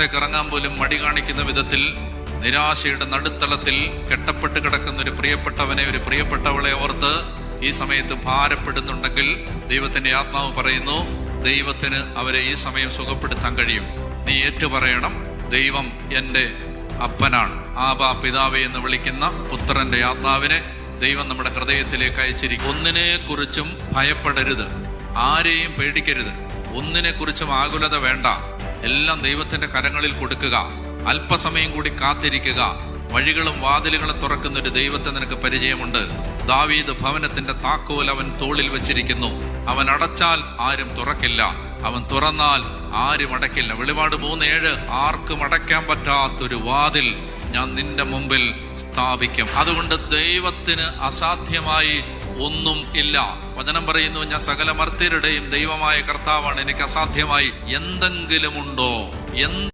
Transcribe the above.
പുറത്തേക്ക് ഇറങ്ങാൻ പോലും മടി കാണിക്കുന്ന വിധത്തിൽ നിരാശയുടെ നടുത്തളത്തിൽ കെട്ടപ്പെട്ട് കിടക്കുന്ന ഒരു പ്രിയപ്പെട്ടവനെ, ഒരു പ്രിയപ്പെട്ടവളെ ഓർത്ത് ഈ സമയത്ത് ഭാരപ്പെടുന്നുണ്ടെങ്കിൽ ദൈവത്തിന്റെ ആത്മാവ് പറയുന്നു, ദൈവത്തിന് അവരെ ഈ സമയം സുഖപ്പെടുത്താൻ കഴിയും. നീ ഏറ്റുപറയണം, ദൈവം എൻ്റെ അപ്പനാണ്. ആബാ പിതാവേ എന്ന് വിളിക്കുന്ന പുത്രന്റെ ആത്മാവിനെ ദൈവം നമ്മുടെ ഹൃദയത്തിലേക്ക് അയച്ചിരിക്കും. ഒന്നിനെ കുറിച്ചും ഭയപ്പെടരുത്, ആരെയും പേടിക്കരുത്, ഒന്നിനെ കുറിച്ചും ആകുലത വേണ്ട. എല്ലാം ദൈവത്തിന്റെ കരങ്ങളിൽ കൊടുക്കുക. അല്പസമയം കൂടി കാത്തിരിക്കുക. വഴികളും വാതിലുകളും തുറക്കുന്ന ഒരു ദൈവത്തെ നിനക്ക് പരിചയമുണ്ട്. ദാവീദ് ഭവനത്തിന്റെ താക്കോൽ അവൻ തോളിൽ വെച്ചിരിക്കുന്നു. അവൻ അടച്ചാൽ ആരും തുറക്കില്ല, അവൻ തുറന്നാൽ ആരും അടയ്ക്കില്ല. വെളിപാട് 3:7 ആർക്കും അടയ്ക്കാൻ പറ്റാത്തൊരു വാതിൽ ഞാൻ നിന്റെ മുമ്പിൽ സ്ഥാപിക്കും. അതുകൊണ്ട് ദൈവത്തിന് അസാധ്യമായി ഒന്നും ഇല്ല. വചനം പറയുന്നു, ഞാൻ സകല മർത്യരുടെയും ദൈവമായ കർത്താവാണ്, എനിക്ക് അസാധ്യമായി എന്തെങ്കിലും ഉണ്ടോ?